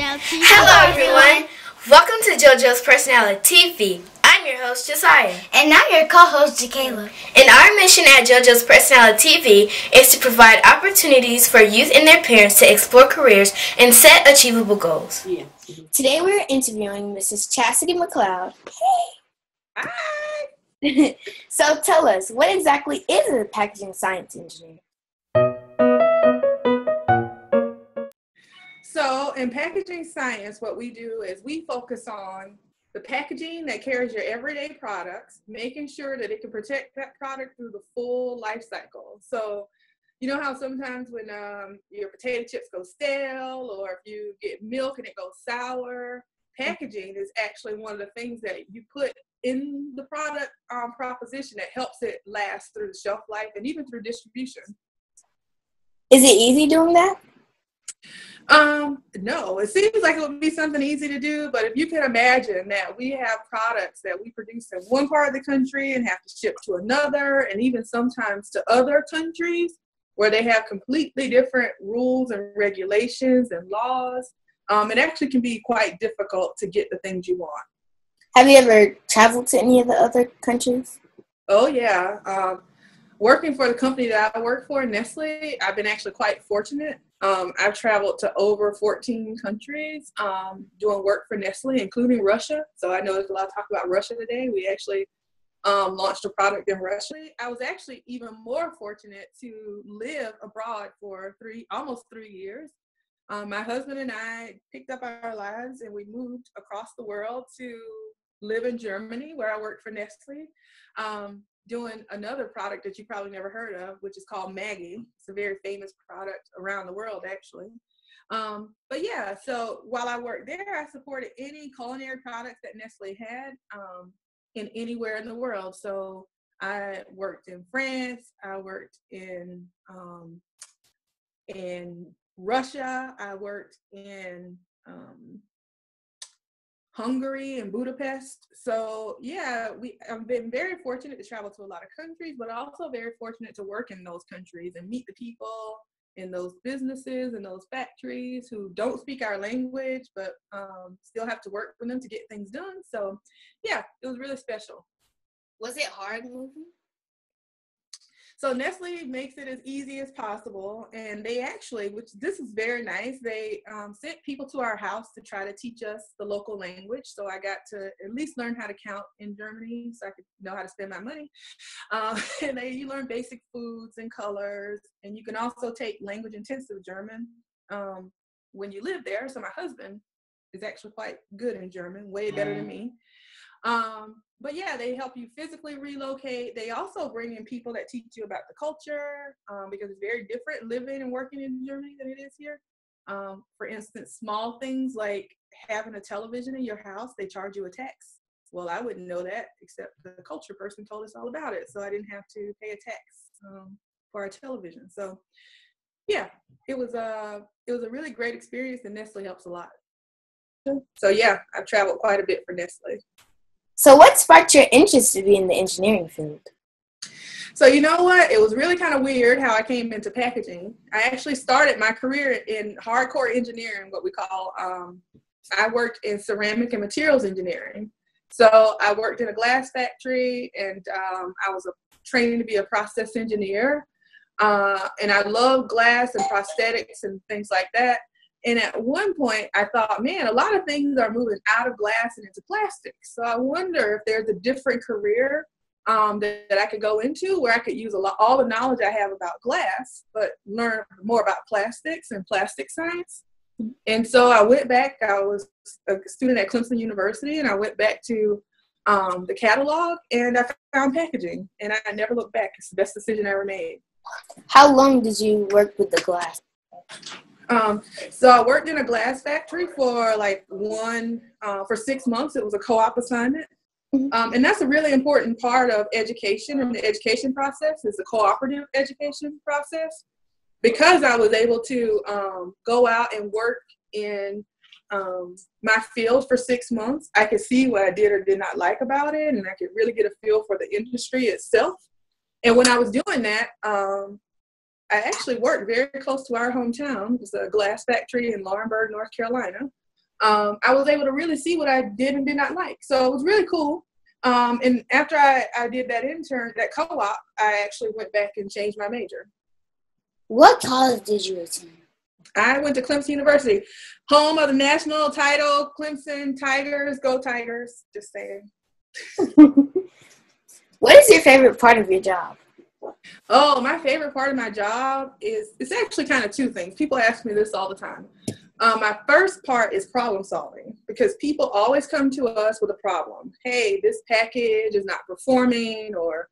Hello everyone! Welcome to Jojo's PersonaliTV. I'm your host, Josiah. And I'm your co-host, Jakayla. And our mission at Jojo's PersonaliTV is to provide opportunities for youth and their parents to explore careers and set achievable goals. Today we're interviewing Mrs. Chastity McLeod. Hey! Hi! So tell us, what exactly is a packaging science engineer? So in packaging science, what we do is we focus on the packaging that carries your everyday products, making sure that it can protect that product through the full life cycle. So you know how sometimes when your potato chips go stale, or if you get milk and it goes sour, packaging is actually one of the things that you put in the product proposition that helps it last through the shelf life and even through distribution. Is it easy doing that? No, it seems like it would be something easy to do, but if you can imagine that we have products that we produce in one part of the country and have to ship to another, and even sometimes to other countries where they have completely different rules and regulations and laws, it actually can be quite difficult to get the things you want. Have you ever traveled to any of the other countries? Oh, yeah. Working for the company that I work for, Nestle, I've been actually quite fortunate. I've traveled to over 14 countries doing work for Nestle, including Russia. So I know there's a lot of talk about Russia today. We actually launched a product in Russia. I was actually even more fortunate to live abroad for almost 3 years. My husband and I picked up our lives and we moved across the world to live in Germany, where I worked for Nestle. Doing another product that you probably never heard of, which is called Maggie. It's a very famous product around the world, actually. But yeah, so while I worked there, I supported any culinary products that Nestle had in anywhere in the world. So I worked in France, I worked in Russia, I worked in Hungary and Budapest. So yeah, I've been very fortunate to travel to a lot of countries, but also very fortunate to work in those countries and meet the people in those businesses and those factories who don't speak our language, but still have to work for them to get things done. So yeah, it was really special. Was it hard moving? So Nestle makes it as easy as possible, and they actually, which this is very nice, they sent people to our house to try to teach us the local language. So I got to at least learn how to count in Germany so I could know how to spend my money. And you learn basic foods and colors, and you can also take language intensive German when you live there. So my husband is actually quite good in German, way better than me. But yeah, they help you physically relocate. They also bring in people that teach you about the culture, because it's very different living and working in Germany than it is here. For instance, small things like having a television in your house, they charge you a tax. Well, I wouldn't know that, except the culture person told us all about it. So I didn't have to pay a tax for our television. So yeah, it was a really great experience, and Nestle helps a lot. So yeah, I've traveled quite a bit for Nestle. So what sparked your interest to be in the engineering field? So you know what? It was really kind of weird how I came into packaging. I actually started my career in hardcore engineering, what we call, I worked in ceramic and materials engineering. So I worked in a glass factory, and I was training to be a process engineer. And I love glass and prosthetics and things like that. And at one point, I thought, man, a lot of things are moving out of glass and into plastic. So I wonder if there's a different career that I could go into where I could use all the knowledge I have about glass, but learn more about plastics and plastic science. And so I went back. I was a student at Clemson University, and I went back to the catalog, and I found packaging. And I never looked back. It's the best decision I ever made. How long did you work with the glass? So I worked in a glass factory for for 6 months. It was a co-op assignment. And that's a really important part of education and the education process is the cooperative education process, because I was able to go out and work in my field for 6 months. I could see what I did or did not like about it, and I could really get a feel for the industry itself. And when I was doing that, I actually worked very close to our hometown. It was a glass factory in Laurinburg, North Carolina. I was able to really see what I did and did not like. So it was really cool. And after I did that co-op, I actually went back and changed my major. What college did you attend? I went to Clemson University, home of the national title, Clemson Tigers. Go Tigers, just saying. What is your favorite part of your job? Oh, my favorite part of my job it's actually kind of two things. People ask me this all the time. My first part is problem solving, because people always come to us with a problem. Hey, this package is not performing, or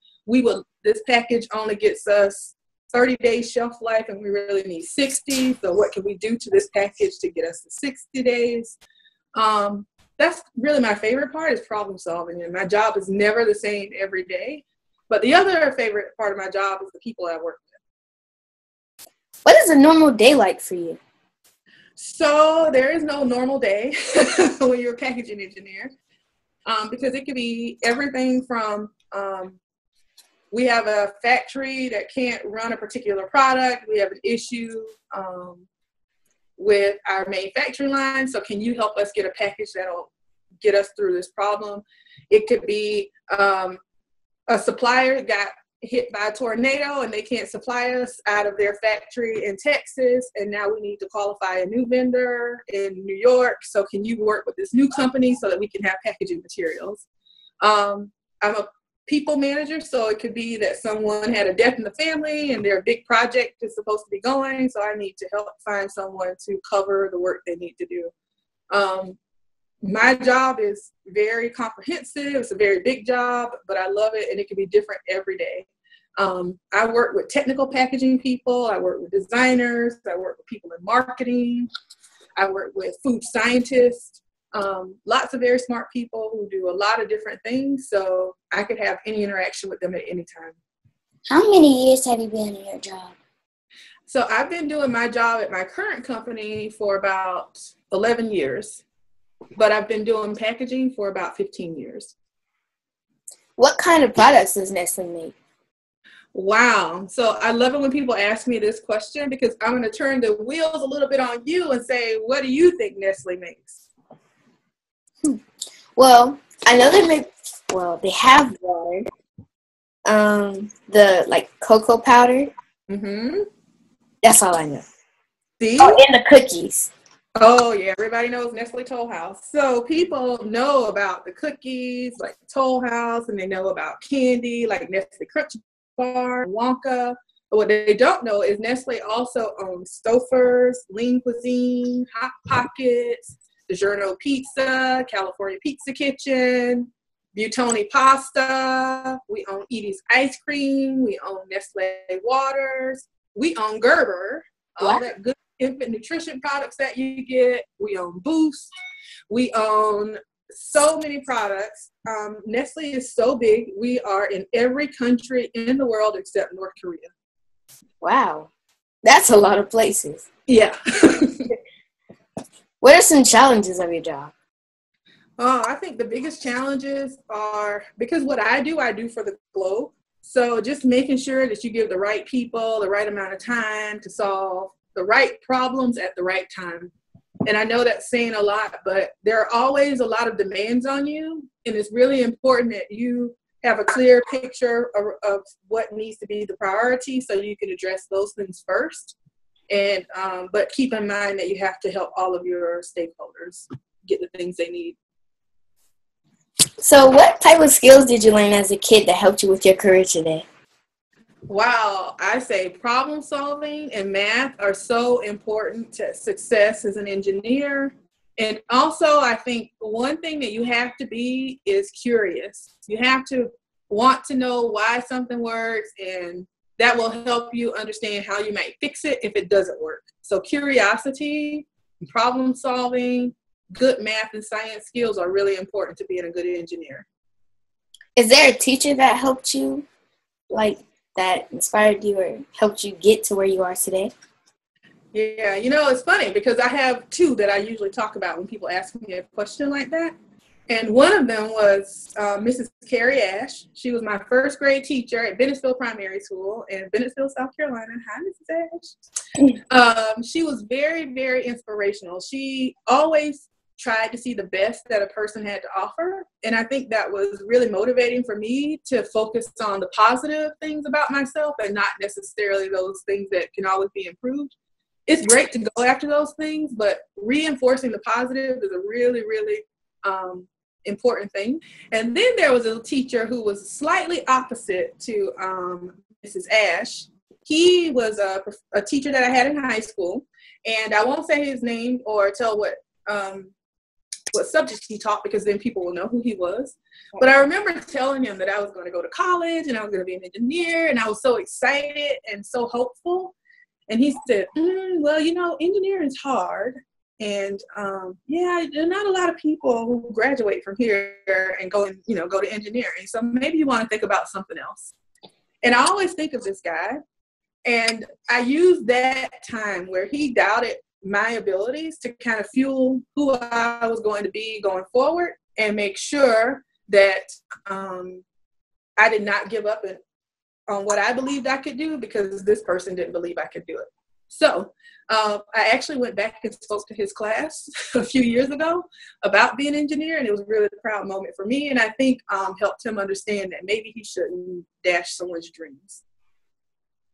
this package only gets us 30 days shelf life and we really need 60. So what can we do to this package to get us to 60 days? That's really my favorite part, is problem solving. And my job is never the same every day. But the other favorite part of my job is the people I work with. What is a normal day like for you? So there is no normal day when you're a packaging engineer, because it could be everything from we have a factory that can't run a particular product. We have an issue with our manufacturing line. So can you help us get a package that'll get us through this problem? It could be a supplier got hit by a tornado and they can't supply us out of their factory in Texas, and now we need to qualify a new vendor in New York. So can you work with this new company so that we can have packaging materials? I'm a people manager, so it could be that someone had a death in the family and their big project is supposed to be going, so I need to help find someone to cover the work they need to do. My job is very comprehensive. It's a very big job, but I love it, and it can be different every day. I work with technical packaging people. I work with designers. I work with people in marketing. I work with food scientists. Lots of very smart people who do a lot of different things, so I could have any interaction with them at any time. How many years have you been in your job? So I've been doing my job at my current company for about 11 years, but I've been doing packaging for about 15 years. What kind of products does Nestle make? Wow. So I love it when people ask me this question, because I'm going to turn the wheels a little bit on you and say, what do you think Nestle makes? Well, I know they have water, the cocoa powder. Mm-hmm. That's all I know. See? Oh, and the cookies. Oh, yeah. Everybody knows Nestle Toll House. So people know about the cookies, like Toll House, and they know about candy, like Nestle Crunch Bar, Wonka. But what they don't know is Nestle also owns Stouffer's, Lean Cuisine, Hot Pockets, DiGiorno Pizza, California Pizza Kitchen, Buitoni Pasta. We own Edie's Ice Cream. We own Nestle Waters. We own Gerber, all that good infant nutrition products that you get. We own Boost. We own so many products. Nestle is so big. We are in every country in the world except North Korea. Wow. That's a lot of places. Yeah. What are some challenges of your job? I think the biggest challenges are, because what I do for the globe. So just making sure that you give the right people the right amount of time to solve the right problems at the right time. And I know that's saying a lot, but there are always a lot of demands on you. And it's really important that you have a clear picture of what needs to be the priority so you can address those things first. And but keep in mind that you have to help all of your stakeholders get the things they need. So what type of skills did you learn as a kid that helped you with your career today? Wow, I say problem solving and math are so important to success as an engineer. And also, I think one thing that you have to be is curious. You have to want to know why something works, and that will help you understand how you might fix it if it doesn't work. So curiosity, problem solving, good math and science skills are really important to being a good engineer. Is there a teacher that helped you, like that inspired you or helped you get to where you are today? Yeah, it's funny because I have two that I usually talk about when people ask me a question like that. And one of them was Mrs. Carrie Ash. She was my first grade teacher at Bennettsville Primary School in Bennettsville, South Carolina. Hi, Mrs. Ash. She was very, very inspirational. She always tried to see the best that a person had to offer. And I think that was really motivating for me to focus on the positive things about myself and not necessarily those things that can always be improved. It's great to go after those things, but reinforcing the positive is a really, really important thing. And then there was a teacher who was slightly opposite to Mrs. Ash. He was a teacher that I had in high school, and I won't say his name or tell what subject he taught, because then people will know who he was. But I remember telling him that I was going to go to college and I was going to be an engineer, and I was so excited and so hopeful. And he said, well, you know, engineering is hard. And yeah, there are not a lot of people who graduate from here and go to engineering. So maybe you want to think about something else. And I always think of this guy, and I used that time where he doubted my abilities to kind of fuel who I was going to be going forward and make sure that I did not give up on what I believed I could do because this person didn't believe I could do it. So I actually went back and spoke to his class a few years ago about being an engineer, and it was really a proud moment for me, and I think helped him understand that maybe he shouldn't dash someone's dreams.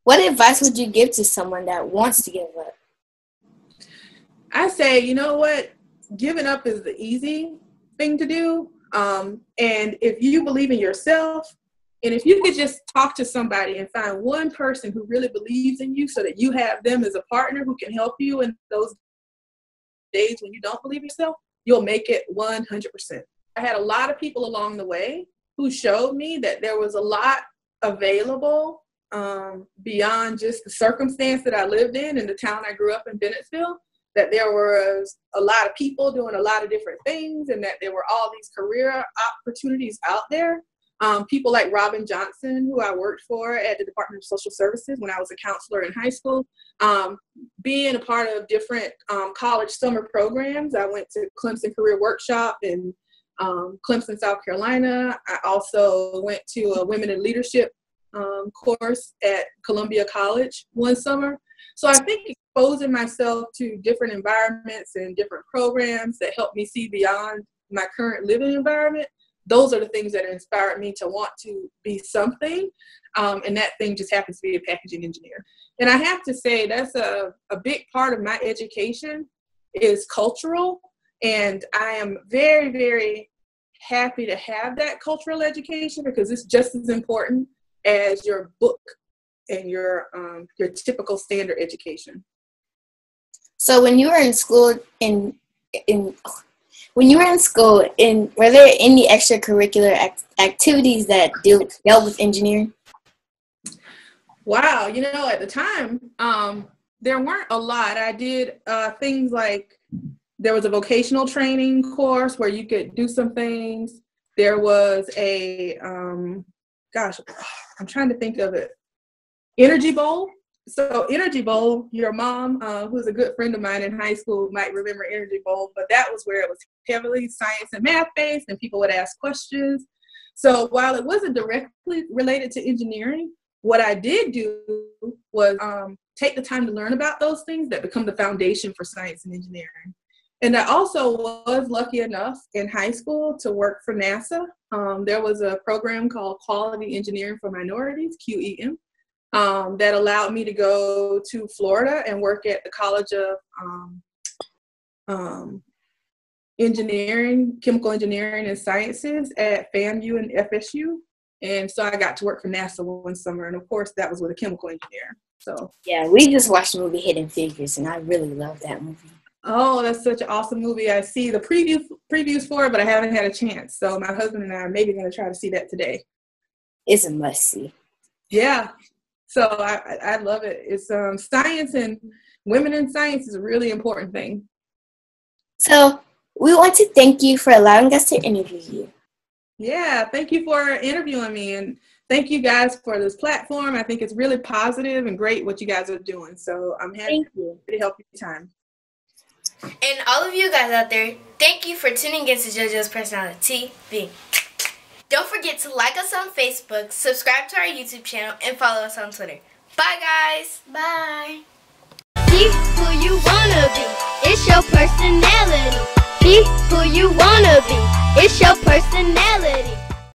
What advice would you give to someone that wants to give up? I say, you know what? Giving up is the easy thing to do. And if you believe in yourself, and if you could just talk to somebody and find one person who really believes in you so that you have them as a partner who can help you in those days when you don't believe in yourself, you'll make it 100%. I had a lot of people along the way who showed me that there was a lot available beyond just the circumstance that I lived in the town I grew up in, Bennettsville, that there was a lot of people doing a lot of different things, and that there were all these career opportunities out there. People like Robin Johnson, who I worked for at the Department of Social Services when I was a counselor in high school, being a part of different college summer programs. I went to Clemson Career Workshop in Clemson, South Carolina. I also went to a Women in Leadership course at Columbia College one summer. So I think exposing myself to different environments and different programs that help me see beyond my current living environment, those are the things that inspired me to want to be something. And that thing just happens to be a packaging engineer. And I have to say that's a big part of my education is cultural. And I am very, very happy to have that cultural education because it's just as important as your book and your typical standard education. So when you were in school, were there any extracurricular activities that dealt with engineering? Wow, at the time, there weren't a lot. I did things like there was a vocational training course where you could do some things. There was a, I'm trying to think of it, Energy Bowl. So Energy Bowl, your mom, who's a good friend of mine in high school, might remember Energy Bowl, but that was where it was heavily science and math based and people would ask questions. So while it wasn't directly related to engineering, what I did do was take the time to learn about those things that become the foundation for science and engineering. And I also was lucky enough in high school to work for NASA. There was a program called Quality Engineering for Minorities, QEM. That allowed me to go to Florida and work at the College of Engineering, Chemical Engineering and Sciences at FAMU and FSU. And so I got to work for NASA one summer. And of course, that was with a chemical engineer. So yeah, we just watched the movie Hidden Figures, and I really love that movie. Oh, that's such an awesome movie. I see the previews for it, but I haven't had a chance. So my husband and I are maybe going to try to see that today. It's a must-see. Yeah. So I love it. It's science, and women in science is a really important thing. So we want to thank you for allowing us to interview you. Yeah, thank you for interviewing me, and thank you guys for this platform. I think it's really positive and great what you guys are doing. So I'm happy to help you time. And all of you guys out there, thank you for tuning in to Jojo's Personality TV. Don't forget to like us on Facebook, subscribe to our YouTube channel, and follow us on Twitter. Bye, guys. Bye. Be who you wanna be. It's your personality. Be you wanna be. It's your personality.